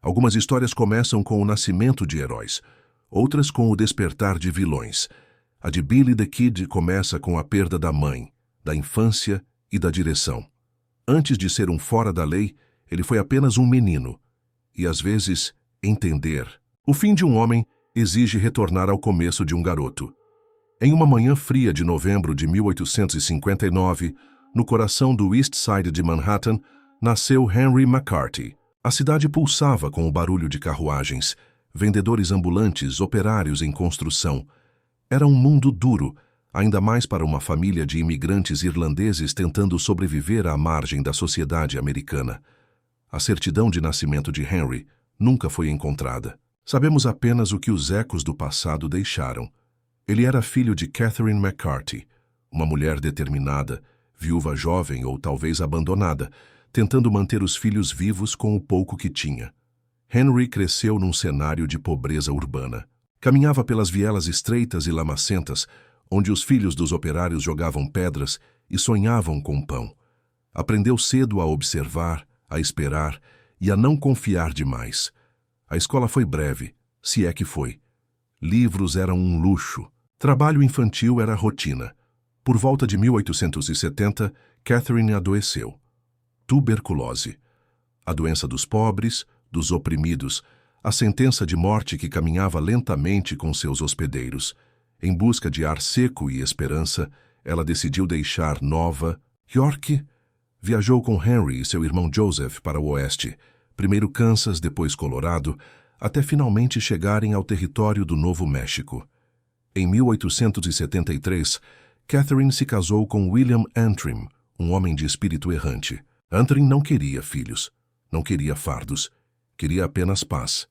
Algumas histórias começam com o nascimento de heróis, outras com o despertar de vilões. A de Billy the Kid começa com a perda da mãe, da infância e da direção. Antes de ser um fora da lei, ele foi apenas um menino. E, às vezes, entender. O fim de um homem exige retornar ao começo de um garoto. Em uma manhã fria de novembro de 1859, no coração do East Side de Manhattan, nasceu Henry McCarty. A cidade pulsava com o barulho de carruagens, vendedores ambulantes, operários em construção. Era um mundo duro, ainda mais para uma família de imigrantes irlandeses tentando sobreviver à margem da sociedade americana. A certidão de nascimento de Henry nunca foi encontrada. Sabemos apenas o que os ecos do passado deixaram. Ele era filho de Catherine McCarty, uma mulher determinada, viúva jovem ou talvez abandonada, tentando manter os filhos vivos com o pouco que tinha. Henry cresceu num cenário de pobreza urbana. Caminhava pelas vielas estreitas e lamacentas, onde os filhos dos operários jogavam pedras e sonhavam com pão. Aprendeu cedo a observar, a esperar e a não confiar demais. A escola foi breve, se é que foi. Livros eram um luxo. Trabalho infantil era rotina. Por volta de 1870, Catherine adoeceu. Tuberculose. A doença dos pobres, dos oprimidos, a sentença de morte que caminhava lentamente com seus hospedeiros. Em busca de ar seco e esperança, ela decidiu deixar Nova York. Viajou com Henry e seu irmão Joseph para o oeste, primeiro Kansas, depois Colorado, até finalmente chegarem ao território do Novo México. Em 1873, Catherine se casou com William Antrim, um homem de espírito errante. Antrim não queria filhos, não queria fardos, queria apenas paz.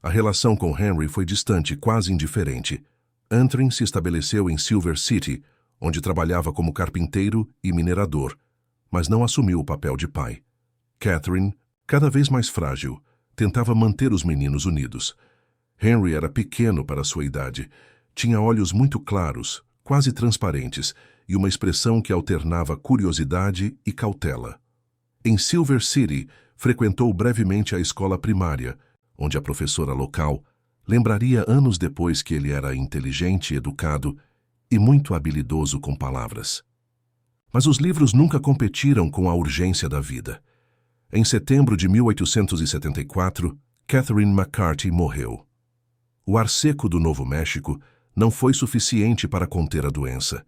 A relação com Henry foi distante, quase indiferente. Antrim se estabeleceu em Silver City, onde trabalhava como carpinteiro e minerador, mas não assumiu o papel de pai. Catherine, cada vez mais frágil, tentava manter os meninos unidos. Henry era pequeno para sua idade, tinha olhos muito claros, quase transparentes, e uma expressão que alternava curiosidade e cautela. Em Silver City, frequentou brevemente a escola primária, onde a professora local lembraria anos depois que ele era inteligente, educado e muito habilidoso com palavras. Mas os livros nunca competiram com a urgência da vida. Em setembro de 1874, Catherine McCarty morreu. O ar seco do Novo México não foi suficiente para conter a doença.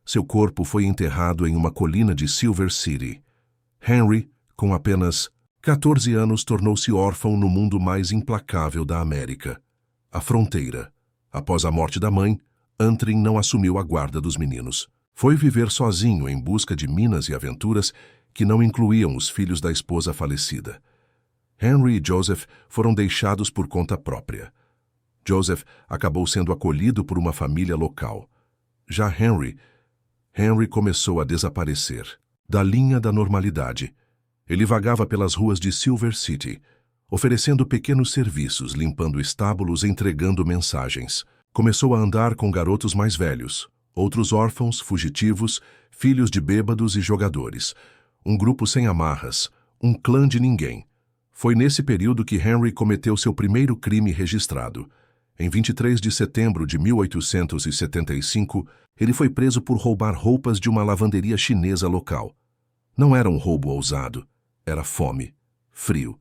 Seu corpo foi enterrado em uma colina de Silver City. Henry, com apenas 14 anos, tornou-se órfão no mundo mais implacável da América, a fronteira. Após a morte da mãe, Antrim não assumiu a guarda dos meninos. Foi viver sozinho em busca de minas e aventuras que não incluíam os filhos da esposa falecida. Henry e Joseph foram deixados por conta própria. Joseph acabou sendo acolhido por uma família local. Já Henry começou a desaparecer da linha da normalidade. Ele vagava pelas ruas de Silver City, oferecendo pequenos serviços, limpando estábulos, entregando mensagens. Começou a andar com garotos mais velhos, outros órfãos, fugitivos, filhos de bêbados e jogadores. Um grupo sem amarras, um clã de ninguém. Foi nesse período que Henry cometeu seu primeiro crime registrado. Em 23 de setembro de 1875, ele foi preso por roubar roupas de uma lavanderia chinesa local. Não era um roubo ousado, era fome, frio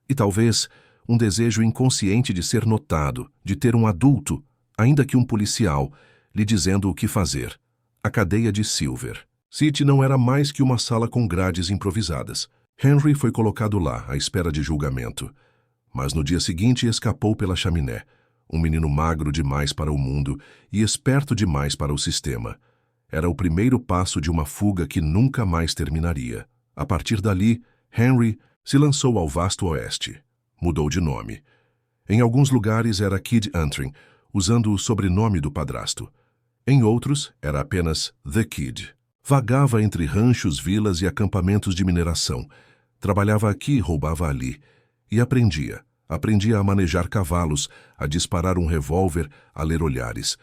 e talvez um desejo inconsciente de ser notado, de ter um adulto, ainda que um policial, lhe dizendo o que fazer. A cadeia de Silver City não era mais que uma sala com grades improvisadas. Henry foi colocado lá, à espera de julgamento. Mas no dia seguinte escapou pela chaminé. Um menino magro demais para o mundo e esperto demais para o sistema. Era o primeiro passo de uma fuga que nunca mais terminaria. A partir dali, Henry se lançou ao vasto oeste. Mudou de nome. Em alguns lugares era Kid Antrim, usando o sobrenome do padrasto. Em outros, era apenas The Kid. Vagava entre ranchos, vilas e acampamentos de mineração. Trabalhava aqui, roubava ali. E aprendia. Aprendia a manejar cavalos, a disparar um revólver, a ler olhares.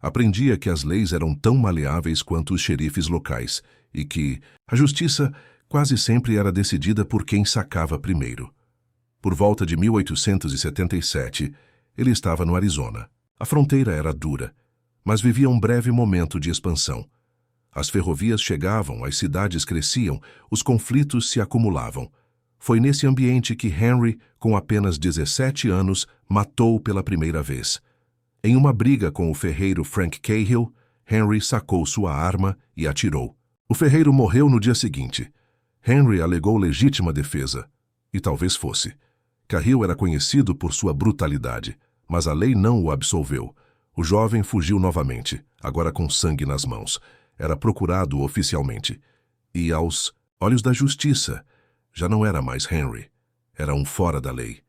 Aprendia que as leis eram tão maleáveis quanto os xerifes locais e que a justiça quase sempre era decidida por quem sacava primeiro. Por volta de 1877, ele estava no Arizona. A fronteira era dura, mas vivia um breve momento de expansão. As ferrovias chegavam, as cidades cresciam, os conflitos se acumulavam. Foi nesse ambiente que Henry, com apenas 17 anos, matou pela primeira vez. Em uma briga com o ferreiro Frank Cahill, Henry sacou sua arma e atirou. O ferreiro morreu no dia seguinte. Henry alegou legítima defesa. E talvez fosse. Cahill era conhecido por sua brutalidade, mas a lei não o absolveu. O jovem fugiu novamente, agora com sangue nas mãos. Era procurado oficialmente. E aos olhos da justiça, já não era mais Henry. Era um fora da lei.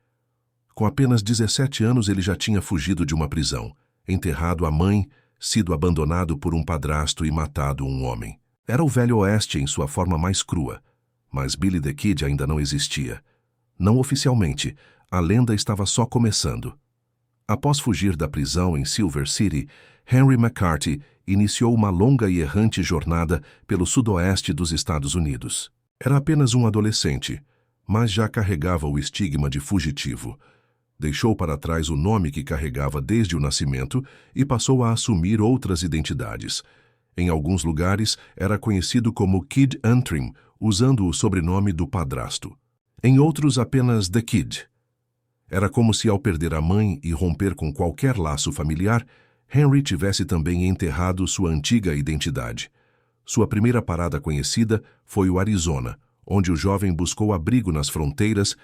Com apenas 17 anos ele já tinha fugido de uma prisão, enterrado a mãe, sido abandonado por um padrasto e matado um homem. Era o Velho Oeste em sua forma mais crua, mas Billy the Kid ainda não existia. Não oficialmente, a lenda estava só começando. Após fugir da prisão em Silver City, Henry McCarthy iniciou uma longa e errante jornada pelo sudoeste dos Estados Unidos. Era apenas um adolescente, mas já carregava o estigma de fugitivo. Deixou para trás o nome que carregava desde o nascimento e passou a assumir outras identidades. Em alguns lugares, era conhecido como Kid Antrim, usando o sobrenome do padrasto. Em outros, apenas The Kid. Era como se, ao perder a mãe e romper com qualquer laço familiar, Henry tivesse também enterrado sua antiga identidade. Sua primeira parada conhecida foi o Arizona, onde o jovem buscou abrigo nas fronteiras,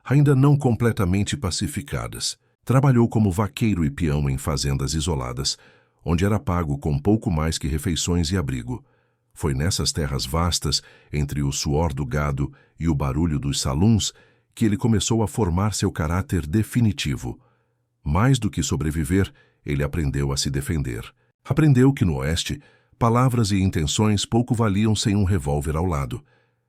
ainda não completamente pacificadas. Trabalhou como vaqueiro e peão em fazendas isoladas, onde era pago com pouco mais que refeições e abrigo. Foi nessas terras vastas, entre o suor do gado e o barulho dos saluns, que ele começou a formar seu caráter definitivo. Mais do que sobreviver, ele aprendeu a se defender. Aprendeu que no Oeste, palavras e intenções pouco valiam sem um revólver ao lado.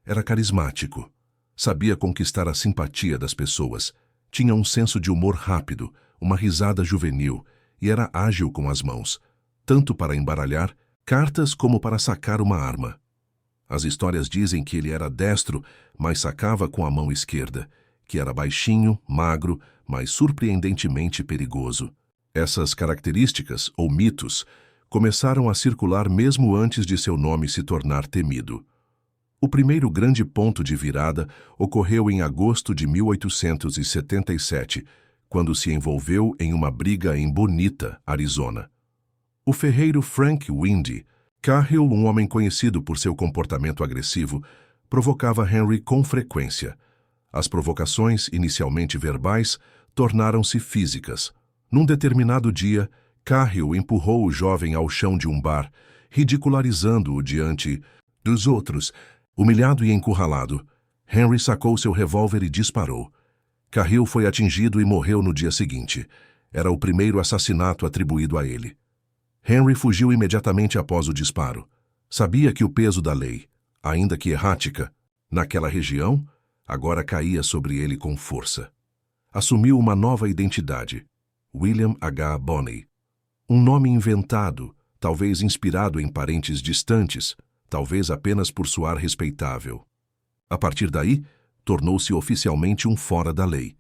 Era carismático. Sabia conquistar a simpatia das pessoas. Tinha um senso de humor rápido, uma risada juvenil, e era ágil com as mãos, tanto para embaralhar cartas como para sacar uma arma. As histórias dizem que ele era destro, mas sacava com a mão esquerda, que era baixinho, magro, mas surpreendentemente perigoso. Essas características, ou mitos, começaram a circular mesmo antes de seu nome se tornar temido. O primeiro grande ponto de virada ocorreu em agosto de 1877, quando se envolveu em uma briga em Bonita, Arizona. O ferreiro Frank Windy Cahill, um homem conhecido por seu comportamento agressivo, provocava Henry com frequência. As provocações, inicialmente verbais, tornaram-se físicas. Num determinado dia, Cahill empurrou o jovem ao chão de um bar, ridicularizando-o diante dos outros. Humilhado e encurralado, Henry sacou seu revólver e disparou. Cahill foi atingido e morreu no dia seguinte. Era o primeiro assassinato atribuído a ele. Henry fugiu imediatamente após o disparo. Sabia que o peso da lei, ainda que errática, naquela região, agora caía sobre ele com força. Assumiu uma nova identidade, William H. Bonney. Um nome inventado, talvez inspirado em parentes distantes, talvez apenas por soar respeitável. A partir daí, tornou-se oficialmente um fora da lei.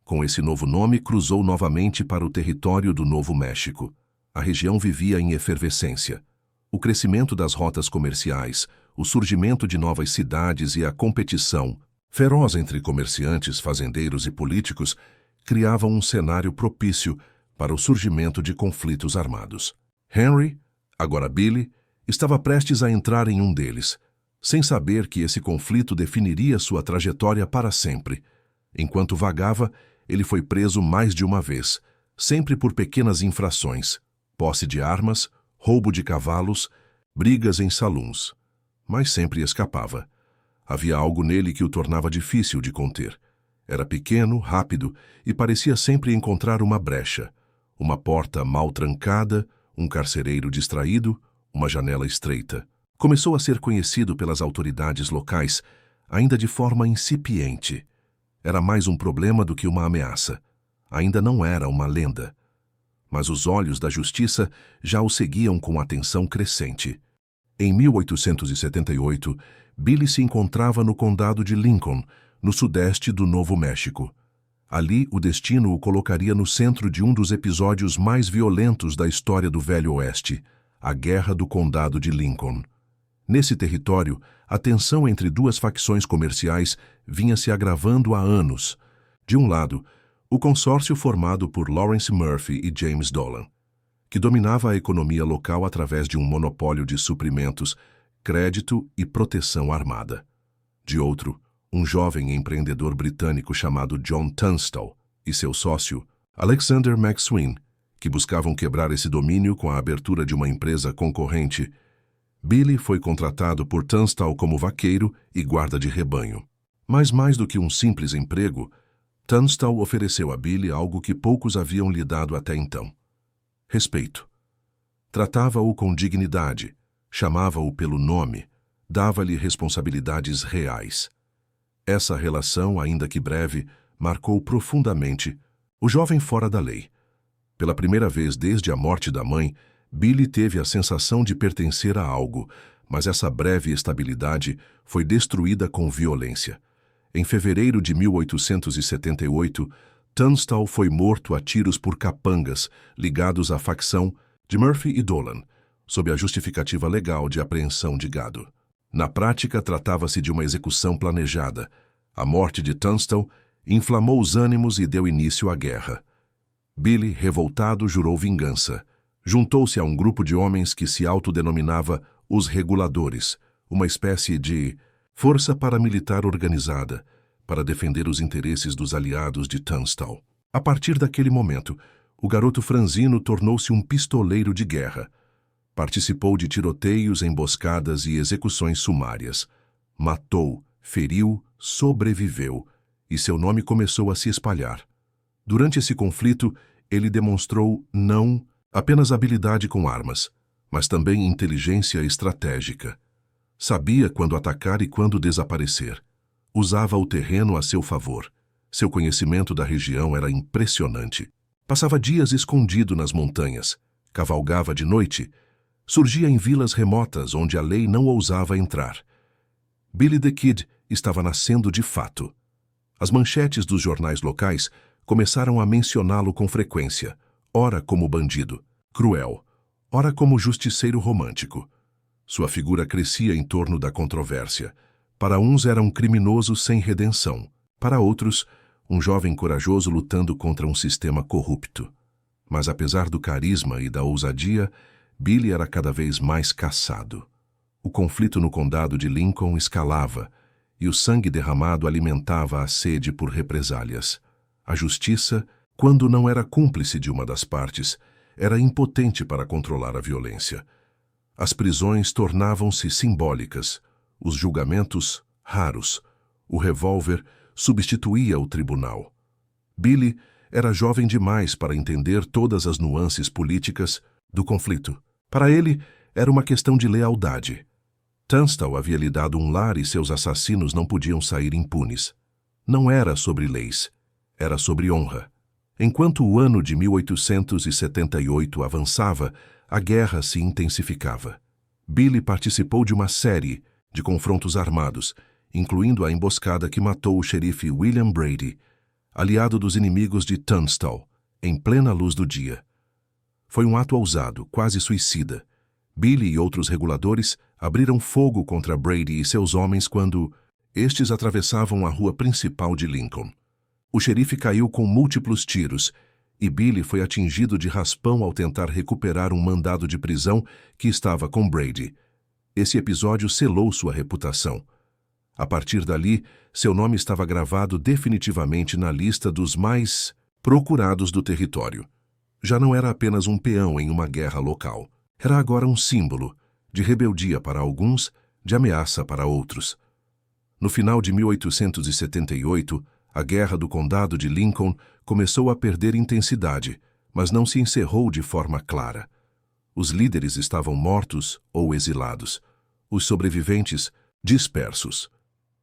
Com esse novo nome, cruzou novamente para o território do Novo México. A região vivia em efervescência. O crescimento das rotas comerciais, o surgimento de novas cidades e a competição, feroz entre comerciantes, fazendeiros e políticos, criavam um cenário propício para o surgimento de conflitos armados. Henry, agora Billy, estava prestes a entrar em um deles, sem saber que esse conflito definiria sua trajetória para sempre. Enquanto vagava, ele foi preso mais de uma vez, sempre por pequenas infrações, posse de armas, roubo de cavalos, brigas em saluns. Mas sempre escapava. Havia algo nele que o tornava difícil de conter. Era pequeno, rápido e parecia sempre encontrar uma brecha, uma porta mal trancada, um carcereiro distraído, uma janela estreita. Começou a ser conhecido pelas autoridades locais, ainda de forma incipiente. Era mais um problema do que uma ameaça. Ainda não era uma lenda. Mas os olhos da justiça já o seguiam com atenção crescente. Em 1878, Billy se encontrava no condado de Lincoln, no sudeste do Novo México. Ali, o destino o colocaria no centro de um dos episódios mais violentos da história do Velho Oeste, a Guerra do Condado de Lincoln. Nesse território, a tensão entre duas facções comerciais vinha se agravando há anos. De um lado, o consórcio formado por Lawrence Murphy e James Dolan, que dominava a economia local através de um monopólio de suprimentos, crédito e proteção armada. De outro, um jovem empreendedor britânico chamado John Tunstall e seu sócio, Alexander McSween, que buscavam quebrar esse domínio com a abertura de uma empresa concorrente. Billy foi contratado por Tunstall como vaqueiro e guarda de rebanho. Mas mais do que um simples emprego, Tunstall ofereceu a Billy algo que poucos haviam lhe dado até então: respeito. Tratava-o com dignidade, chamava-o pelo nome, dava-lhe responsabilidades reais. Essa relação, ainda que breve, marcou profundamente o jovem fora da lei. Pela primeira vez desde a morte da mãe, Billy teve a sensação de pertencer a algo, mas essa breve estabilidade foi destruída com violência. Em fevereiro de 1878, Tunstall foi morto a tiros por capangas ligados à facção de Murphy e Dolan, sob a justificativa legal de apreensão de gado. Na prática, tratava-se de uma execução planejada. A morte de Tunstall inflamou os ânimos e deu início à guerra. Billy, revoltado, jurou vingança. Juntou-se a um grupo de homens que se autodenominava os Reguladores, uma espécie de força paramilitar organizada para defender os interesses dos aliados de Tunstall. A partir daquele momento, o garoto franzino tornou-se um pistoleiro de guerra. Participou de tiroteios, emboscadas e execuções sumárias. Matou, feriu, sobreviveu, e seu nome começou a se espalhar. Durante esse conflito, ele demonstrou não apenas habilidade com armas, mas também inteligência estratégica. Sabia quando atacar e quando desaparecer. Usava o terreno a seu favor. Seu conhecimento da região era impressionante. Passava dias escondido nas montanhas, cavalgava de noite, surgia em vilas remotas onde a lei não ousava entrar. Billy the Kid estava nascendo de fato. As manchetes dos jornais locais começaram a mencioná-lo com frequência, ora como bandido, cruel, ora como justiceiro romântico. Sua figura crescia em torno da controvérsia. Para uns era um criminoso sem redenção, para outros, um jovem corajoso lutando contra um sistema corrupto. Mas apesar do carisma e da ousadia, Billy era cada vez mais caçado. O conflito no condado de Lincoln escalava, e o sangue derramado alimentava a sede por represálias. A justiça, quando não era cúmplice de uma das partes, era impotente para controlar a violência. As prisões tornavam-se simbólicas, os julgamentos raros. O revólver substituía o tribunal. Billy era jovem demais para entender todas as nuances políticas do conflito. Para ele, era uma questão de lealdade. Tunstall havia lhe dado um lar e seus assassinos não podiam sair impunes. Não era sobre leis, era sobre honra. Enquanto o ano de 1878 avançava, a guerra se intensificava. Billy participou de uma série de confrontos armados, incluindo a emboscada que matou o xerife William Brady, aliado dos inimigos de Tunstall, em plena luz do dia. Foi um ato ousado, quase suicida. Billy e outros reguladores abriram fogo contra Brady e seus homens quando estes atravessavam a rua principal de Lincoln. O xerife caiu com múltiplos tiros e Billy foi atingido de raspão ao tentar recuperar um mandado de prisão que estava com Brady. Esse episódio selou sua reputação. A partir dali, seu nome estava gravado definitivamente na lista dos mais procurados do território. Já não era apenas um peão em uma guerra local. Era agora um símbolo de rebeldia para alguns, de ameaça para outros. No final de 1878, a Guerra do Condado de Lincoln começou a perder intensidade, mas não se encerrou de forma clara. Os líderes estavam mortos ou exilados, os sobreviventes dispersos.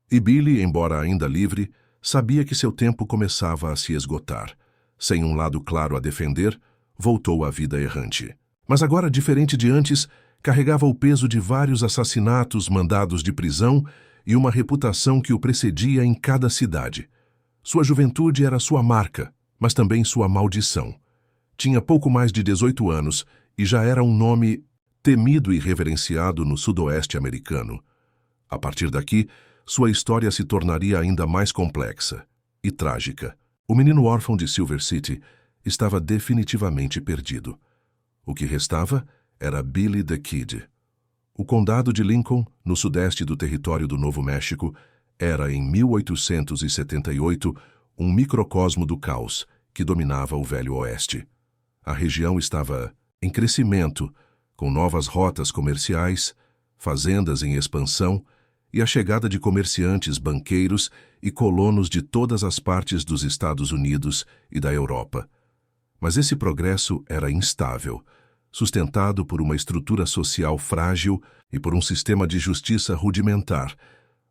E Billy, embora ainda livre, sabia que seu tempo começava a se esgotar. Sem um lado claro a defender, voltou à vida errante. Mas agora, diferente de antes, carregava o peso de vários assassinatos, mandados de prisão e uma reputação que o precedia em cada cidade. Sua juventude era sua marca, mas também sua maldição. Tinha pouco mais de 18 anos e já era um nome temido e reverenciado no sudoeste americano. A partir daqui, sua história se tornaria ainda mais complexa e trágica. O menino órfão de Silver City estava definitivamente perdido. O que restava era Billy the Kid. O condado de Lincoln, no sudeste do território do Novo México, era, em 1878, um microcosmo do caos que dominava o Velho Oeste. A região estava em crescimento, com novas rotas comerciais, fazendas em expansão e a chegada de comerciantes, banqueiros e colonos de todas as partes dos Estados Unidos e da Europa. Mas esse progresso era instável, sustentado por uma estrutura social frágil e por um sistema de justiça rudimentar,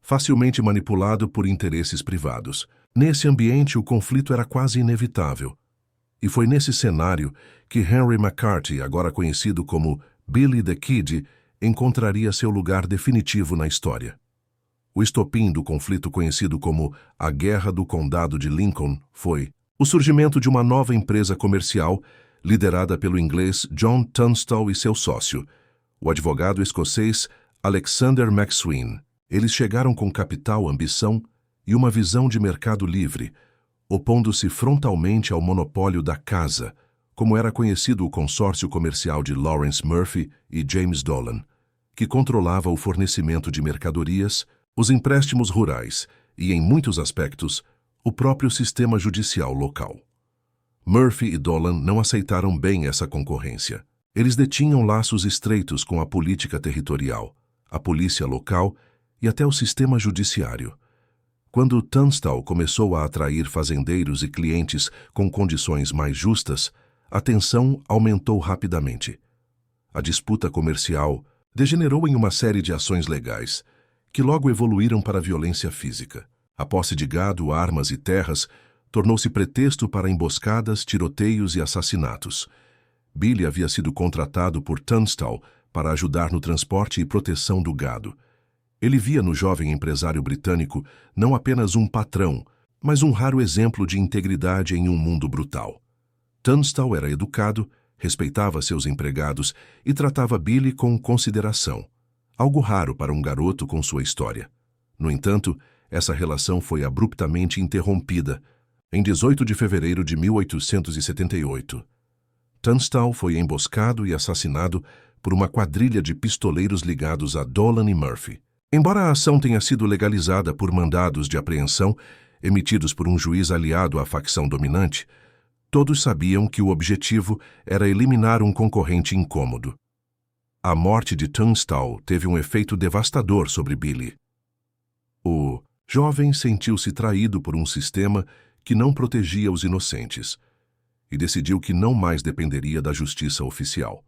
facilmente manipulado por interesses privados. Nesse ambiente, o conflito era quase inevitável. E foi nesse cenário que Henry McCarthy, agora conhecido como Billy the Kid, encontraria seu lugar definitivo na história. O estopim do conflito conhecido como a Guerra do Condado de Lincoln foi o surgimento de uma nova empresa comercial liderada pelo inglês John Tunstall e seu sócio, o advogado escocês Alexander McSween. Eles chegaram com capital, ambição e uma visão de mercado livre, opondo-se frontalmente ao monopólio da casa, como era conhecido o consórcio comercial de Lawrence Murphy e James Dolan, que controlava o fornecimento de mercadorias, os empréstimos rurais e, em muitos aspectos, o próprio sistema judicial local. Murphy e Dolan não aceitaram bem essa concorrência. Eles detinham laços estreitos com a política territorial, a polícia local e até o sistema judiciário. Quando Tunstall começou a atrair fazendeiros e clientes com condições mais justas, a tensão aumentou rapidamente. A disputa comercial degenerou em uma série de ações legais, que logo evoluíram para a violência física. A posse de gado, armas e terras tornou-se pretexto para emboscadas, tiroteios e assassinatos. Billy havia sido contratado por Tunstall para ajudar no transporte e proteção do gado. Ele via no jovem empresário britânico não apenas um patrão, mas um raro exemplo de integridade em um mundo brutal. Tunstall era educado, respeitava seus empregados e tratava Billy com consideração, algo raro para um garoto com sua história. No entanto, essa relação foi abruptamente interrompida em 18 de fevereiro de 1878. Tunstall foi emboscado e assassinado por uma quadrilha de pistoleiros ligados a Dolan e Murphy. Embora a ação tenha sido legalizada por mandados de apreensão emitidos por um juiz aliado à facção dominante, todos sabiam que o objetivo era eliminar um concorrente incômodo. A morte de Tunstall teve um efeito devastador sobre Billy. O jovem sentiu-se traído por um sistema que não protegia os inocentes e decidiu que não mais dependeria da justiça oficial.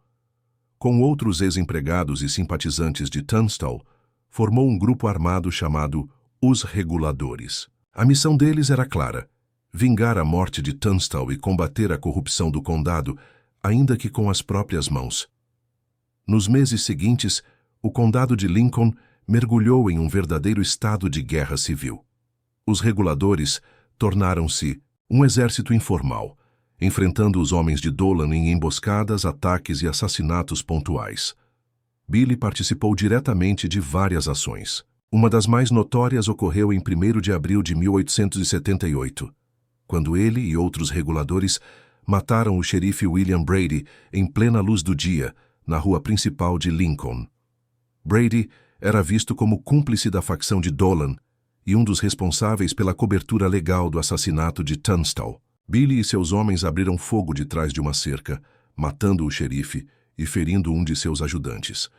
Com outros ex-empregados e simpatizantes de Tunstall, formou um grupo armado chamado Os Reguladores. A missão deles era clara: vingar a morte de Tunstall e combater a corrupção do condado, ainda que com as próprias mãos. Nos meses seguintes, o condado de Lincoln mergulhou em um verdadeiro estado de guerra civil. Os reguladores tornaram-se um exército informal, enfrentando os homens de Dolan em emboscadas, ataques e assassinatos pontuais. Billy participou diretamente de várias ações. Uma das mais notórias ocorreu em 1º de abril de 1878, quando ele e outros reguladores mataram o xerife William Brady em plena luz do dia, na rua principal de Lincoln. Brady era visto como cúmplice da facção de Dolan e um dos responsáveis pela cobertura legal do assassinato de Tunstall. Billy e seus homens abriram fogo de trás de uma cerca, matando o xerife e ferindo um de seus ajudantes.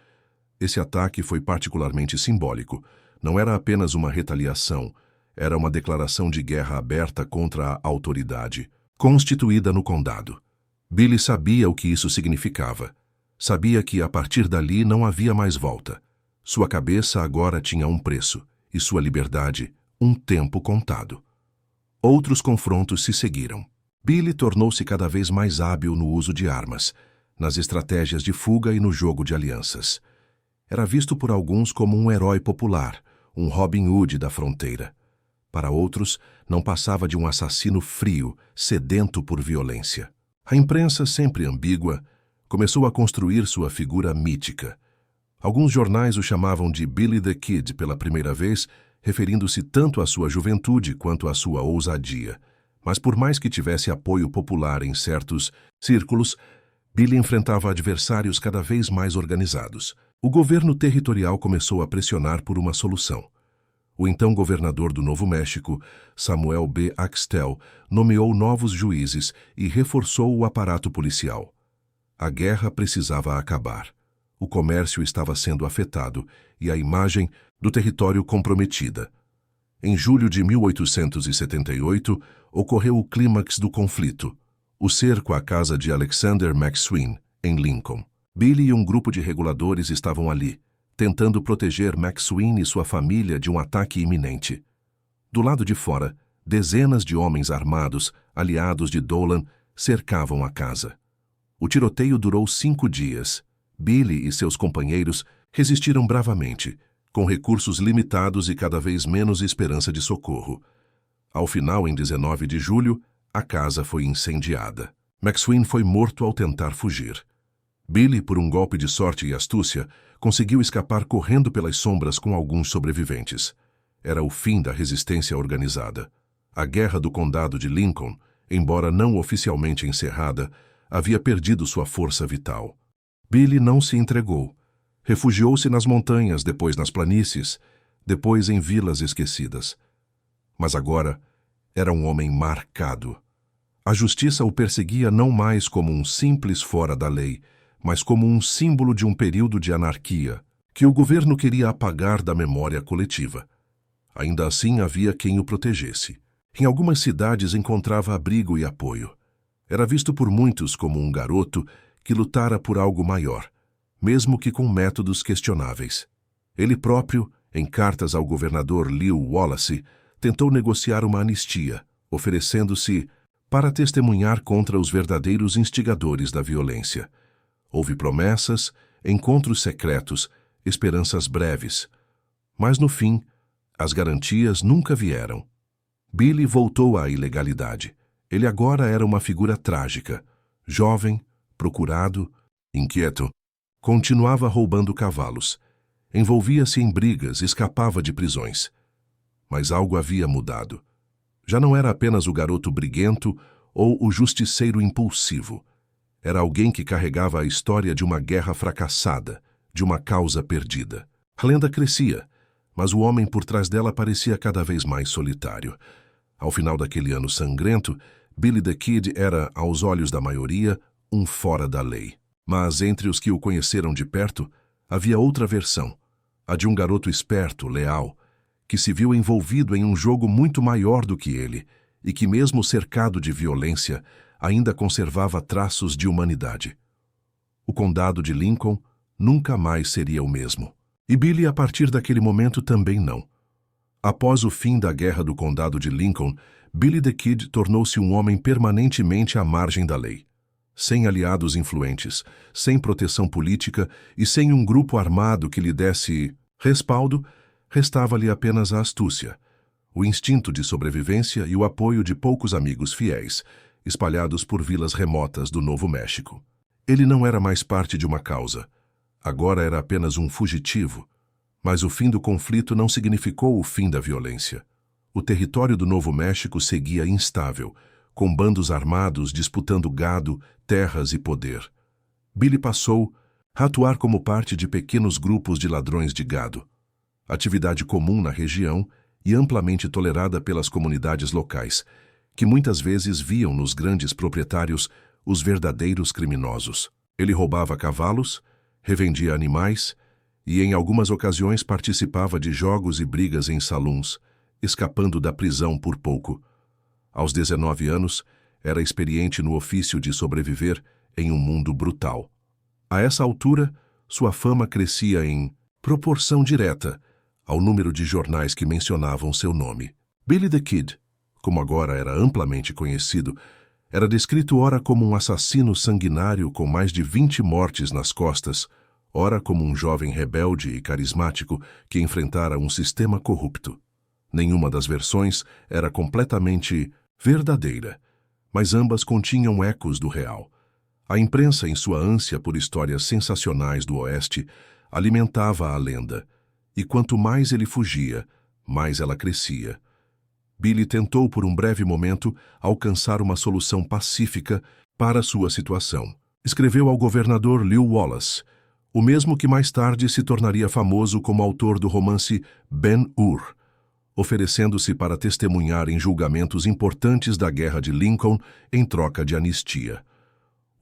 Esse ataque foi particularmente simbólico. Não era apenas uma retaliação, era uma declaração de guerra aberta contra a autoridade, constituída no condado. Billy sabia o que isso significava. Sabia que, a partir dali, não havia mais volta. Sua cabeça agora tinha um preço, e sua liberdade, um tempo contado. Outros confrontos se seguiram. Billy tornou-se cada vez mais hábil no uso de armas, nas estratégias de fuga e no jogo de alianças. Era visto por alguns como um herói popular, um Robin Hood da fronteira. Para outros, não passava de um assassino frio, sedento por violência. A imprensa, sempre ambígua, começou a construir sua figura mítica. Alguns jornais o chamavam de Billy the Kid pela primeira vez, referindo-se tanto à sua juventude quanto à sua ousadia. Mas por mais que tivesse apoio popular em certos círculos, Billy enfrentava adversários cada vez mais organizados. O governo territorial começou a pressionar por uma solução. O então governador do Novo México, Samuel B. Axtel, nomeou novos juízes e reforçou o aparato policial. A guerra precisava acabar. O comércio estava sendo afetado e a imagem do território comprometida. Em julho de 1878, ocorreu o clímax do conflito, o cerco à casa de Alexander McSween, em Lincoln. Billy e um grupo de reguladores estavam ali, tentando proteger McSween e sua família de um ataque iminente. Do lado de fora, dezenas de homens armados, aliados de Dolan, cercavam a casa. O tiroteio durou 5 dias. Billy e seus companheiros resistiram bravamente, com recursos limitados e cada vez menos esperança de socorro. Ao final, em 19 de julho, a casa foi incendiada. McSween foi morto ao tentar fugir. Billy, por um golpe de sorte e astúcia, conseguiu escapar correndo pelas sombras com alguns sobreviventes. Era o fim da resistência organizada. A Guerra do Condado de Lincoln, embora não oficialmente encerrada, havia perdido sua força vital. Billy não se entregou. Refugiou-se nas montanhas, depois nas planícies, depois em vilas esquecidas. Mas agora era um homem marcado. A justiça o perseguia não mais como um simples fora da lei, mas como um símbolo de um período de anarquia que o governo queria apagar da memória coletiva. Ainda assim, havia quem o protegesse. Em algumas cidades encontrava abrigo e apoio. Era visto por muitos como um garoto que lutara por algo maior, mesmo que com métodos questionáveis. Ele próprio, em cartas ao governador Lew Wallace, tentou negociar uma anistia, oferecendo-se para testemunhar contra os verdadeiros instigadores da violência. Houve promessas, encontros secretos, esperanças breves. Mas, no fim, as garantias nunca vieram. Billy voltou à ilegalidade. Ele agora era uma figura trágica. Jovem, procurado, inquieto, continuava roubando cavalos. Envolvia-se em brigas, escapava de prisões. Mas algo havia mudado. Já não era apenas o garoto briguento ou o justiceiro impulsivo. Era alguém que carregava a história de uma guerra fracassada, de uma causa perdida. A lenda crescia, mas o homem por trás dela parecia cada vez mais solitário. Ao final daquele ano sangrento, Billy the Kid era, aos olhos da maioria, um fora da lei. Mas entre os que o conheceram de perto, havia outra versão, a de um garoto esperto, leal, que se viu envolvido em um jogo muito maior do que ele e que, mesmo cercado de violência, ainda conservava traços de humanidade. O condado de Lincoln nunca mais seria o mesmo. E Billy, a partir daquele momento, também não. Após o fim da Guerra do Condado de Lincoln, Billy the Kid tornou-se um homem permanentemente à margem da lei. Sem aliados influentes, sem proteção política e sem um grupo armado que lhe desse respaldo, restava-lhe apenas a astúcia, o instinto de sobrevivência e o apoio de poucos amigos fiéis, espalhados por vilas remotas do Novo México. Ele não era mais parte de uma causa. Agora era apenas um fugitivo. Mas o fim do conflito não significou o fim da violência. O território do Novo México seguia instável, com bandos armados disputando gado, terras e poder. Billy passou a atuar como parte de pequenos grupos de ladrões de gado, atividade comum na região e amplamente tolerada pelas comunidades locais, que muitas vezes viam nos grandes proprietários os verdadeiros criminosos. Ele roubava cavalos, revendia animais e, em algumas ocasiões, participava de jogos e brigas em saluns, escapando da prisão por pouco. Aos 19 anos, era experiente no ofício de sobreviver em um mundo brutal. A essa altura, sua fama crescia em proporção direta ao número de jornais que mencionavam seu nome. Billy the Kid, como agora era amplamente conhecido, era descrito ora como um assassino sanguinário com mais de 20 mortes nas costas, ora como um jovem rebelde e carismático que enfrentara um sistema corrupto. Nenhuma das versões era completamente verdadeira, mas ambas continham ecos do real. A imprensa, em sua ânsia por histórias sensacionais do Oeste, alimentava a lenda, e quanto mais ele fugia, mais ela crescia. Billy tentou por um breve momento alcançar uma solução pacífica para sua situação. Escreveu ao governador Lew Wallace, o mesmo que mais tarde se tornaria famoso como autor do romance Ben-Hur, oferecendo-se para testemunhar em julgamentos importantes da Guerra de Lincoln em troca de anistia.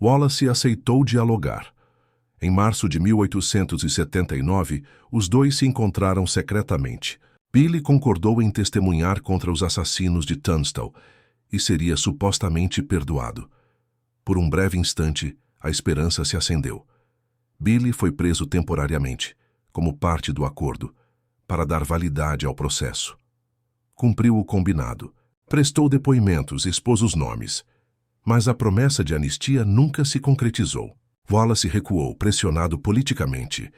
Wallace aceitou dialogar. Em março de 1879, os dois se encontraram secretamente. Billy concordou em testemunhar contra os assassinos de Tunstall e seria supostamente perdoado. Por um breve instante, a esperança se acendeu. Billy foi preso temporariamente, como parte do acordo, para dar validade ao processo. Cumpriu o combinado, prestou depoimentos, expôs os nomes, mas a promessa de anistia nunca se concretizou. Wallace recuou, pressionado politicamente,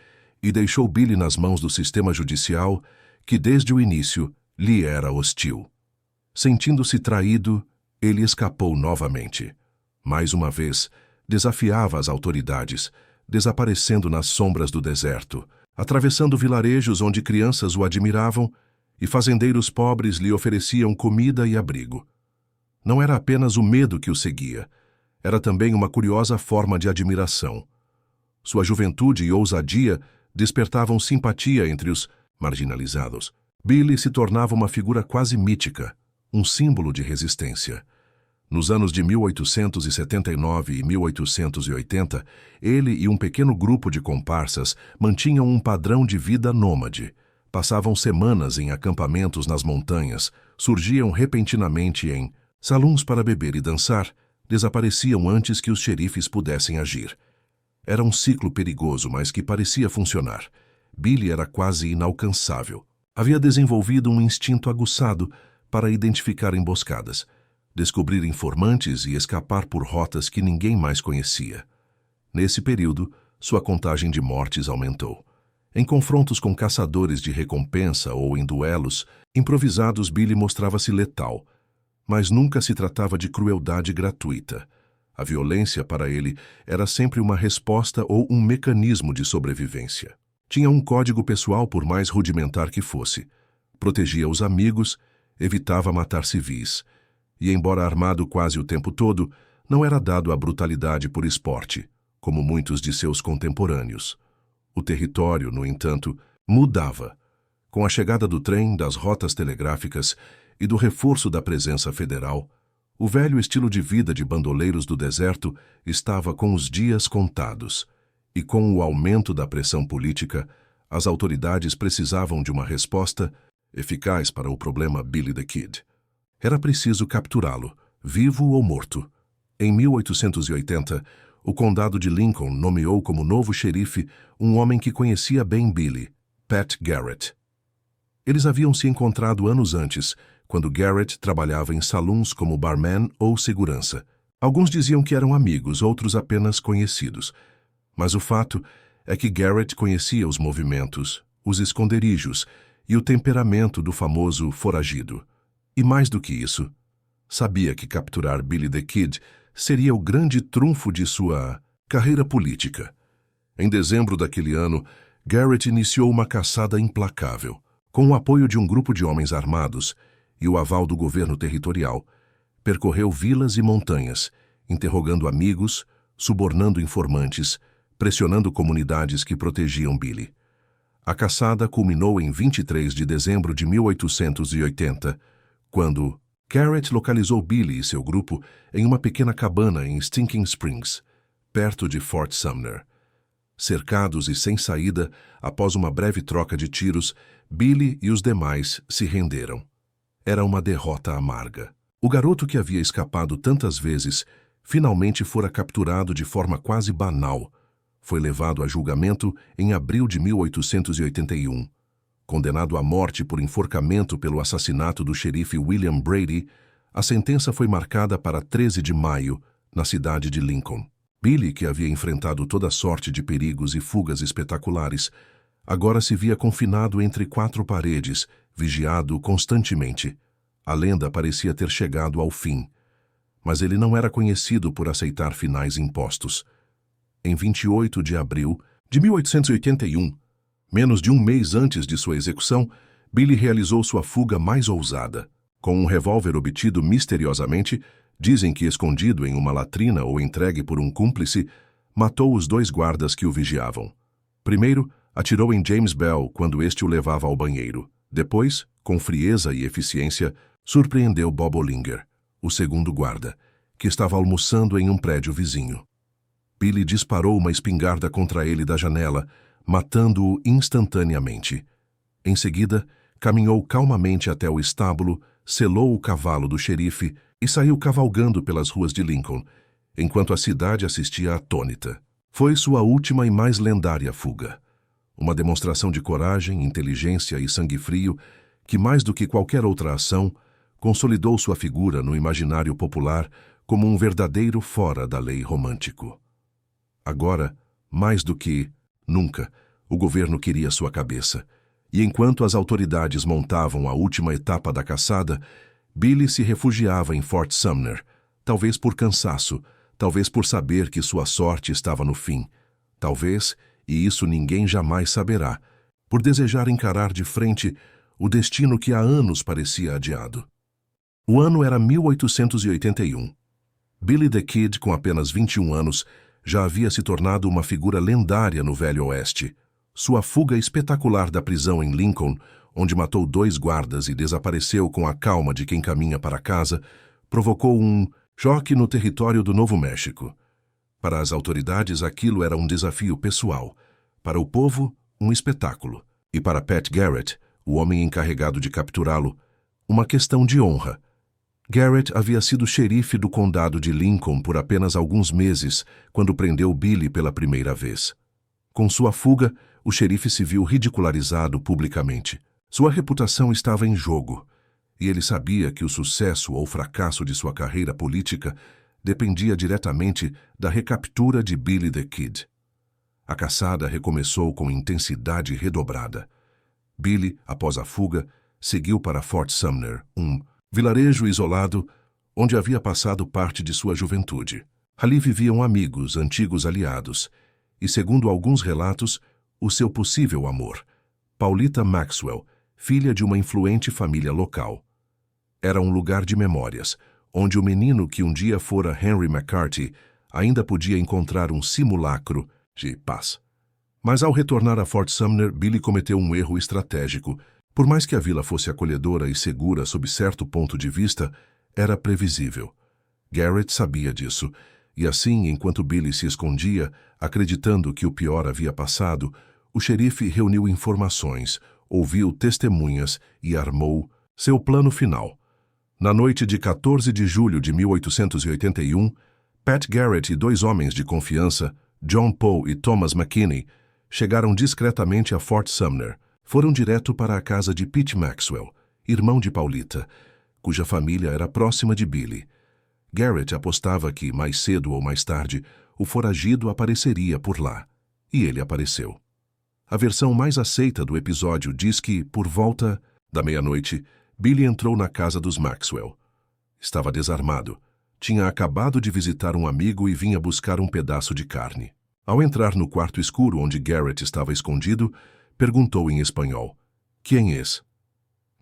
e deixou Billy nas mãos do sistema judicial, que desde o início lhe era hostil. Sentindo-se traído, ele escapou novamente. Mais uma vez, desafiava as autoridades, desaparecendo nas sombras do deserto, atravessando vilarejos onde crianças o admiravam e fazendeiros pobres lhe ofereciam comida e abrigo. Não era apenas o medo que o seguia, era também uma curiosa forma de admiração. Sua juventude e ousadia despertavam simpatia entre os marginalizados. Billy se tornava uma figura quase mítica, um símbolo de resistência. Nos anos de 1879 e 1880, ele e um pequeno grupo de comparsas mantinham um padrão de vida nômade. Passavam semanas em acampamentos nas montanhas, surgiam repentinamente em salões para beber e dançar, desapareciam antes que os xerifes pudessem agir. Era um ciclo perigoso, mas que parecia funcionar. Billy era quase inalcançável. Havia desenvolvido um instinto aguçado para identificar emboscadas, descobrir informantes e escapar por rotas que ninguém mais conhecia. Nesse período, sua contagem de mortes aumentou. Em confrontos com caçadores de recompensa ou em duelos improvisados, Billy mostrava-se letal, mas nunca se tratava de crueldade gratuita. A violência, para ele, era sempre uma resposta ou um mecanismo de sobrevivência. Tinha um código pessoal, por mais rudimentar que fosse. Protegia os amigos, evitava matar civis. E, embora armado quase o tempo todo, não era dado à brutalidade por esporte, como muitos de seus contemporâneos. O território, no entanto, mudava. Com a chegada do trem, das rotas telegráficas e do reforço da presença federal, o velho estilo de vida de bandoleiros do deserto estava com os dias contados, e com o aumento da pressão política, as autoridades precisavam de uma resposta eficaz para o problema Billy the Kid. Era preciso capturá-lo, vivo ou morto. Em 1880, o condado de Lincoln nomeou como novo xerife um homem que conhecia bem Billy, Pat Garrett. Eles haviam se encontrado anos antes, quando Garrett trabalhava em salões como barman ou segurança. Alguns diziam que eram amigos, outros apenas conhecidos. Mas o fato é que Garrett conhecia os movimentos, os esconderijos e o temperamento do famoso foragido. E mais do que isso, sabia que capturar Billy the Kid seria o grande trunfo de sua carreira política. Em dezembro daquele ano, Garrett iniciou uma caçada implacável. Com o apoio de um grupo de homens armados e o aval do governo territorial, percorreu vilas e montanhas, interrogando amigos, subornando informantes, pressionando comunidades que protegiam Billy. A caçada culminou em 23 de dezembro de 1880, quando Garrett localizou Billy e seu grupo em uma pequena cabana em Stinking Springs, perto de Fort Sumner. Cercados e sem saída, após uma breve troca de tiros, Billy e os demais se renderam. Era uma derrota amarga. O garoto que havia escapado tantas vezes finalmente fora capturado de forma quase banal. Foi levado a julgamento em abril de 1881. Condenado à morte por enforcamento pelo assassinato do xerife William Brady, a sentença foi marcada para 13 de maio, na cidade de Lincoln. Billy, que havia enfrentado toda sorte de perigos e fugas espetaculares, agora se via confinado entre quatro paredes, vigiado constantemente. A lenda parecia ter chegado ao fim. Mas ele não era conhecido por aceitar finais impostos. Em 28 de abril de 1881, menos de um mês antes de sua execução, Billy realizou sua fuga mais ousada. Com um revólver obtido misteriosamente, dizem que escondido em uma latrina ou entregue por um cúmplice, matou os 2 guardas que o vigiavam. Primeiro, atirou em James Bell quando este o levava ao banheiro. Depois, com frieza e eficiência, surpreendeu Bob Olinger, o segundo guarda, que estava almoçando em um prédio vizinho. Billy disparou uma espingarda contra ele da janela, matando-o instantaneamente. Em seguida, caminhou calmamente até o estábulo, selou o cavalo do xerife e saiu cavalgando pelas ruas de Lincoln, enquanto a cidade assistia atônita. Foi sua última e mais lendária fuga. Uma demonstração de coragem, inteligência e sangue frio que, mais do que qualquer outra ação, consolidou sua figura no imaginário popular como um verdadeiro fora da lei romântico. Agora, mais do que nunca, o governo queria sua cabeça. E enquanto as autoridades montavam a última etapa da caçada, Billy se refugiava em Fort Sumner, talvez por cansaço, talvez por saber que sua sorte estava no fim, talvez, e isso ninguém jamais saberá, por desejar encarar de frente o destino que há anos parecia adiado. O ano era 1881. Billy the Kid, com apenas 21 anos, já havia se tornado uma figura lendária no Velho Oeste. Sua fuga espetacular da prisão em Lincoln, onde matou 2 guardas e desapareceu com a calma de quem caminha para casa, provocou um choque no território do Novo México. Para as autoridades, aquilo era um desafio pessoal. Para o povo, um espetáculo. E para Pat Garrett, o homem encarregado de capturá-lo, uma questão de honra. Garrett havia sido xerife do condado de Lincoln por apenas alguns meses, quando prendeu Billy pela primeira vez. Com sua fuga, o xerife se viu ridicularizado publicamente. Sua reputação estava em jogo, e ele sabia que o sucesso ou fracasso de sua carreira política dependia diretamente da recaptura de Billy the Kid. A caçada recomeçou com intensidade redobrada. Billy, após a fuga, seguiu para Fort Sumner, um vilarejo isolado onde havia passado parte de sua juventude. Ali viviam amigos, antigos aliados, e, segundo alguns relatos, o seu possível amor, Paulita Maxwell, filha de uma influente família local. Era um lugar de memórias, onde o menino que um dia fora Henry McCarthy ainda podia encontrar um simulacro de paz. Mas ao retornar a Fort Sumner, Billy cometeu um erro estratégico. Por mais que a vila fosse acolhedora e segura sob certo ponto de vista, era previsível. Garrett sabia disso, e assim, enquanto Billy se escondia, acreditando que o pior havia passado, o xerife reuniu informações, ouviu testemunhas e armou seu plano final. Na noite de 14 de julho de 1881, Pat Garrett e 2 homens de confiança, John Poe e Thomas McKinney, chegaram discretamente a Fort Sumner. Foram direto para a casa de Pete Maxwell, irmão de Paulita, cuja família era próxima de Billy. Garrett apostava que, mais cedo ou mais tarde, o foragido apareceria por lá. E ele apareceu. A versão mais aceita do episódio diz que, por volta da meia-noite, Billy entrou na casa dos Maxwell. Estava desarmado. Tinha acabado de visitar um amigo e vinha buscar um pedaço de carne. Ao entrar no quarto escuro onde Garrett estava escondido, perguntou em espanhol: "Quem és?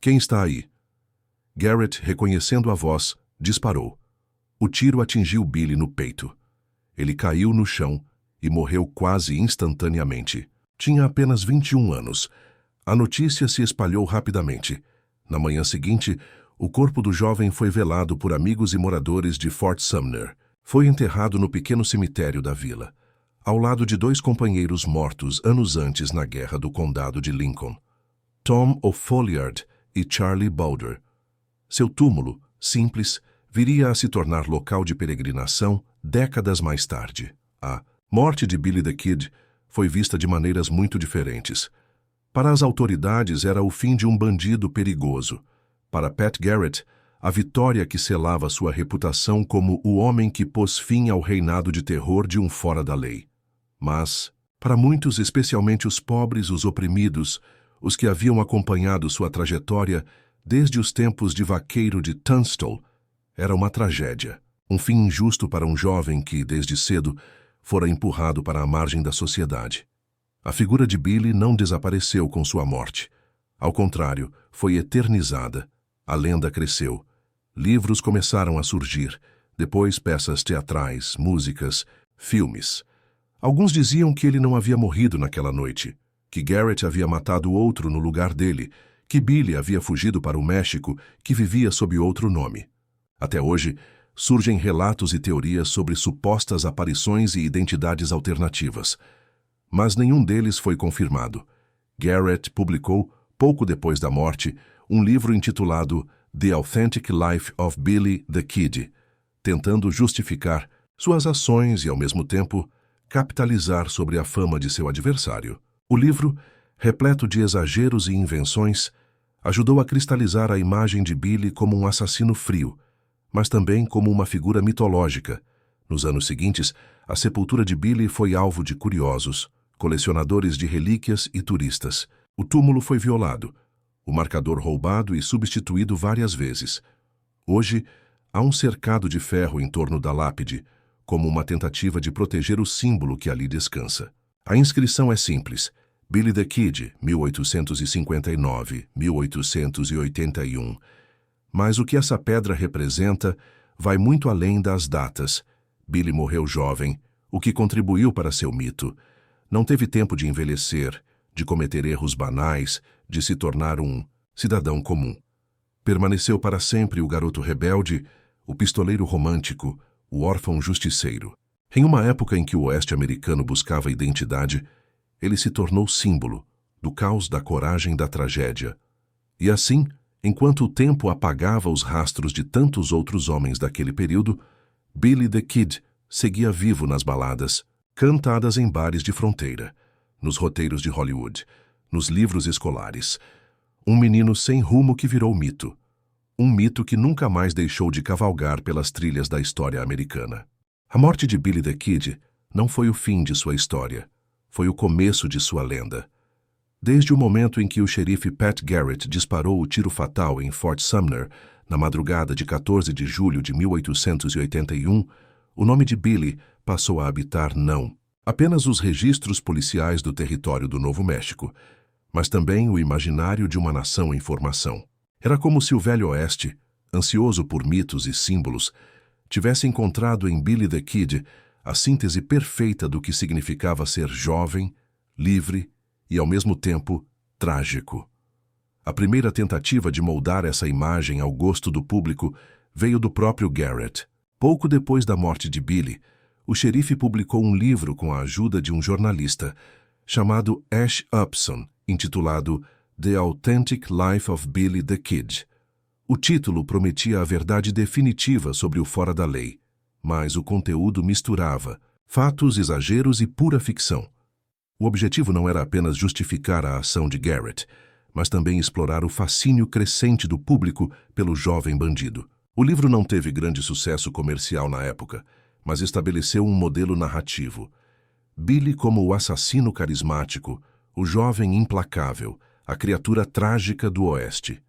Quem está aí?" Garrett, reconhecendo a voz, disparou. O tiro atingiu Billy no peito. Ele caiu no chão e morreu quase instantaneamente. Tinha apenas 21 anos. A notícia se espalhou rapidamente. Na manhã seguinte, o corpo do jovem foi velado por amigos e moradores de Fort Sumner. Foi enterrado no pequeno cemitério da vila, ao lado de 2 companheiros mortos anos antes na Guerra do Condado de Lincoln, Tom O'Folliard e Charlie Bowder. Seu túmulo, simples, viria a se tornar local de peregrinação décadas mais tarde. A morte de Billy the Kid foi vista de maneiras muito diferentes. Para as autoridades, era o fim de um bandido perigoso. Para Pat Garrett, a vitória que selava sua reputação como o homem que pôs fim ao reinado de terror de um fora da lei. Mas, para muitos, especialmente os pobres, os oprimidos, os que haviam acompanhado sua trajetória desde os tempos de vaqueiro de Tunstall, era uma tragédia, um fim injusto para um jovem que, desde cedo, fora empurrado para a margem da sociedade. A figura de Billy não desapareceu com sua morte. Ao contrário, foi eternizada. A lenda cresceu. Livros começaram a surgir, depois peças teatrais, músicas, filmes. Alguns diziam que ele não havia morrido naquela noite, que Garrett havia matado outro no lugar dele, que Billy havia fugido para o México, que vivia sob outro nome. Até hoje, surgem relatos e teorias sobre supostas aparições e identidades alternativas. Mas nenhum deles foi confirmado. Garrett publicou, pouco depois da morte, um livro intitulado The Authentic Life of Billy the Kid, tentando justificar suas ações e, ao mesmo tempo, capitalizar sobre a fama de seu adversário. O livro, repleto de exageros e invenções, ajudou a cristalizar a imagem de Billy como um assassino frio, mas também como uma figura mitológica. Nos anos seguintes, a sepultura de Billy foi alvo de curiosos, colecionadores de relíquias e turistas. O túmulo foi violado, o marcador roubado e substituído várias vezes. Hoje, há um cercado de ferro em torno da lápide, como uma tentativa de proteger o símbolo que ali descansa. A inscrição é simples: Billy the Kid, 1859-1881. Mas o que essa pedra representa vai muito além das datas. Billy morreu jovem, o que contribuiu para seu mito. Não teve tempo de envelhecer, de cometer erros banais, de se tornar um cidadão comum. Permaneceu para sempre o garoto rebelde, o pistoleiro romântico, o órfão justiceiro. Em uma época em que o oeste americano buscava identidade, ele se tornou símbolo do caos, da coragem, da tragédia. E assim, enquanto o tempo apagava os rastros de tantos outros homens daquele período, Billy the Kid seguia vivo nas baladas, cantadas em bares de fronteira, nos roteiros de Hollywood, nos livros escolares. Um menino sem rumo que virou mito. Um mito que nunca mais deixou de cavalgar pelas trilhas da história americana. A morte de Billy the Kid não foi o fim de sua história, foi o começo de sua lenda. Desde o momento em que o xerife Pat Garrett disparou o tiro fatal em Fort Sumner, na madrugada de 14 de julho de 1881, o nome de Billy passou a habitar não apenas os registros policiais do território do Novo México, mas também o imaginário de uma nação em formação. Era como se o Velho Oeste, ansioso por mitos e símbolos, tivesse encontrado em Billy the Kid a síntese perfeita do que significava ser jovem, livre e, ao mesmo tempo, trágico. A primeira tentativa de moldar essa imagem ao gosto do público veio do próprio Garrett. Pouco depois da morte de Billy, o xerife publicou um livro com a ajuda de um jornalista, chamado Ash Upson, intitulado The Authentic Life of Billy the Kid. O título prometia a verdade definitiva sobre o fora da lei, mas o conteúdo misturava fatos, exageros e pura ficção. O objetivo não era apenas justificar a ação de Garrett, mas também explorar o fascínio crescente do público pelo jovem bandido. O livro não teve grande sucesso comercial na época, mas estabeleceu um modelo narrativo. Billy como o assassino carismático, o jovem implacável, a criatura trágica do Oeste.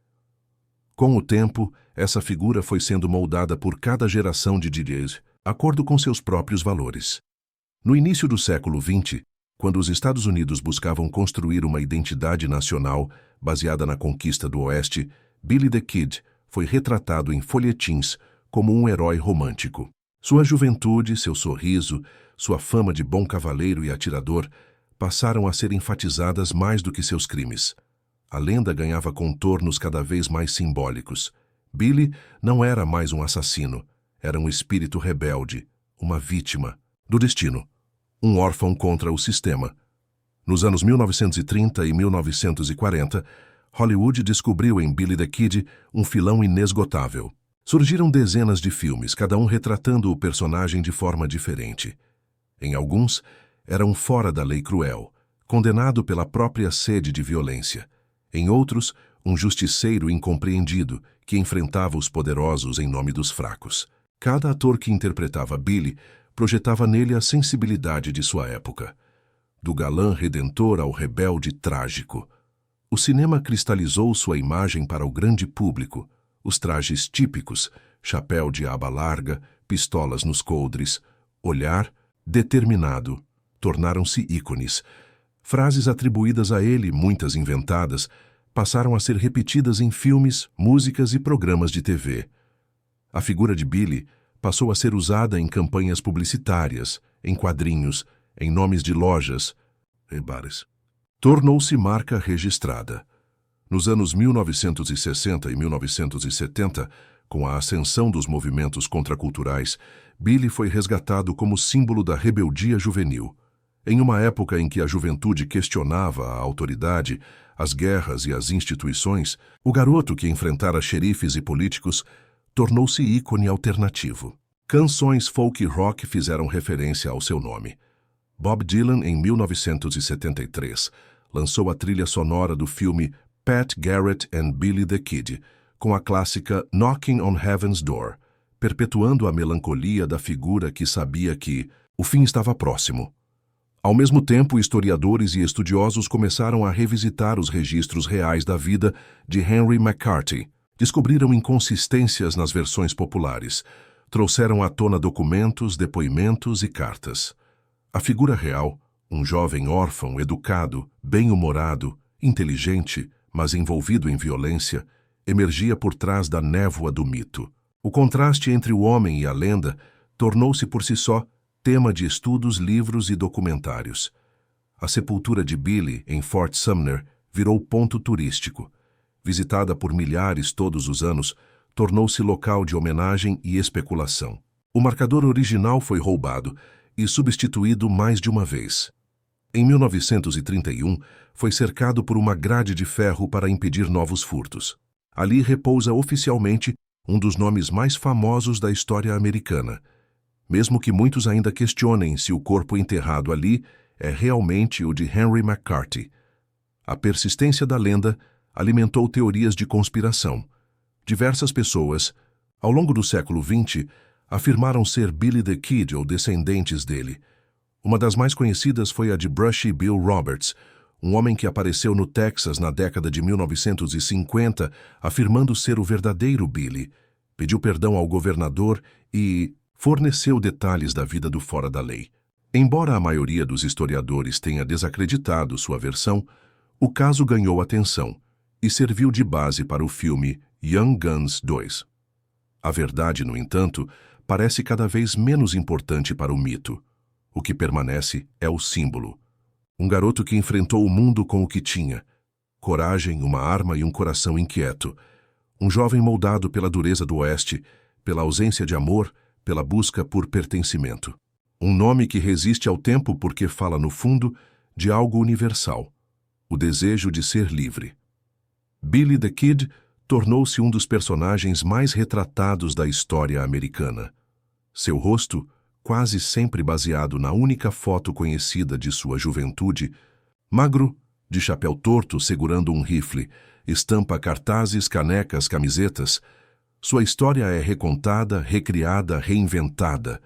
Com o tempo, essa figura foi sendo moldada por cada geração de DJs, de acordo com seus próprios valores. No início do século XX, quando os Estados Unidos buscavam construir uma identidade nacional baseada na conquista do Oeste, Billy the Kid foi retratado em folhetins como um herói romântico. Sua juventude, seu sorriso, sua fama de bom cavaleiro e atirador passaram a ser enfatizadas mais do que seus crimes. A lenda ganhava contornos cada vez mais simbólicos. Billy não era mais um assassino, era um espírito rebelde, uma vítima do destino, um órfão contra o sistema. Nos anos 1930 e 1940, Hollywood descobriu em Billy the Kid um filão inesgotável. Surgiram dezenas de filmes, cada um retratando o personagem de forma diferente. Em alguns, era um fora da lei cruel, condenado pela própria sede de violência. Em outros, um justiceiro incompreendido que enfrentava os poderosos em nome dos fracos. Cada ator que interpretava Billy projetava nele a sensibilidade de sua época. Do galã redentor ao rebelde trágico. O cinema cristalizou sua imagem para o grande público. Os trajes típicos, chapéu de aba larga, pistolas nos coldres, olhar determinado, tornaram-se ícones. Frases atribuídas a ele, muitas inventadas, passaram a ser repetidas em filmes, músicas e programas de TV. A figura de Billy passou a ser usada em campanhas publicitárias, em quadrinhos, em nomes de lojas e bares. Tornou-se marca registrada. Nos anos 1960 e 1970, com a ascensão dos movimentos contraculturais, Billy foi resgatado como símbolo da rebeldia juvenil. Em uma época em que a juventude questionava a autoridade, as guerras e as instituições, o garoto que enfrentara xerifes e políticos tornou-se ícone alternativo. Canções folk rock fizeram referência ao seu nome. Bob Dylan, em 1973, lançou a trilha sonora do filme Pat Garrett and Billy the Kid, com a clássica Knocking on Heaven's Door, perpetuando a melancolia da figura que sabia que o fim estava próximo. Ao mesmo tempo, historiadores e estudiosos começaram a revisitar os registros reais da vida de Henry McCarthy. Descobriram inconsistências nas versões populares, trouxeram à tona documentos, depoimentos e cartas. A figura real, um jovem órfão, educado, bem-humorado, inteligente, mas envolvido em violência, emergia por trás da névoa do mito. O contraste entre o homem e a lenda tornou-se por si só tema de estudos, livros e documentários. A sepultura de Billy, em Fort Sumner, virou ponto turístico. Visitada por milhares todos os anos, tornou-se local de homenagem e especulação. O marcador original foi roubado e substituído mais de uma vez. Em 1931, foi cercado por uma grade de ferro para impedir novos furtos. Ali repousa oficialmente um dos nomes mais famosos da história americana, mesmo que muitos ainda questionem se o corpo enterrado ali é realmente o de Henry McCarthy. A persistência da lenda alimentou teorias de conspiração. Diversas pessoas, ao longo do século XX, afirmaram ser Billy the Kid ou descendentes dele. Uma das mais conhecidas foi a de Brushy Bill Roberts, um homem que apareceu no Texas na década de 1950, afirmando ser o verdadeiro Billy. Pediu perdão ao governador e forneceu detalhes da vida do fora da lei. Embora a maioria dos historiadores tenha desacreditado sua versão, o caso ganhou atenção e serviu de base para o filme Young Guns 2. A verdade, no entanto, parece cada vez menos importante para o mito. O que permanece é o símbolo. Um garoto que enfrentou o mundo com o que tinha: coragem, uma arma e um coração inquieto. Um jovem moldado pela dureza do Oeste, pela ausência de amor, pela busca por pertencimento. Um nome que resiste ao tempo porque fala, no fundo, de algo universal: o desejo de ser livre. Billy the Kid tornou-se um dos personagens mais retratados da história americana. Seu rosto, quase sempre baseado na única foto conhecida de sua juventude, magro, de chapéu torto segurando um rifle, estampa cartazes, canecas, camisetas. Sua história é recontada, recriada, reinventada.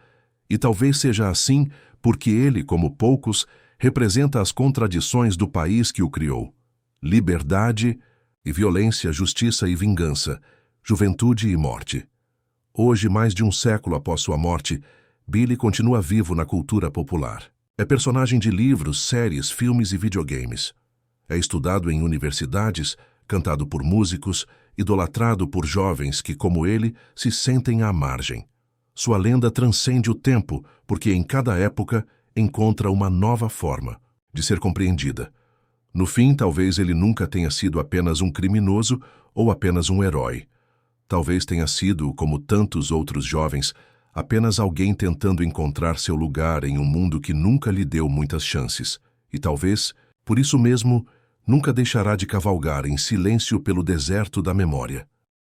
E talvez seja assim porque ele, como poucos, representa as contradições do país que o criou: liberdade e violência, justiça e vingança, juventude e morte. Hoje, mais de um século após sua morte, Billy continua vivo na cultura popular. É personagem de livros, séries, filmes e videogames. É estudado em universidades, cantado por músicos, idolatrado por jovens que, como ele, se sentem à margem. Sua lenda transcende o tempo, porque em cada época encontra uma nova forma de ser compreendida. No fim, talvez ele nunca tenha sido apenas um criminoso ou apenas um herói. Talvez tenha sido, como tantos outros jovens, apenas alguém tentando encontrar seu lugar em um mundo que nunca lhe deu muitas chances. E talvez, por isso mesmo, nunca deixará de cavalgar em silêncio pelo deserto da memória.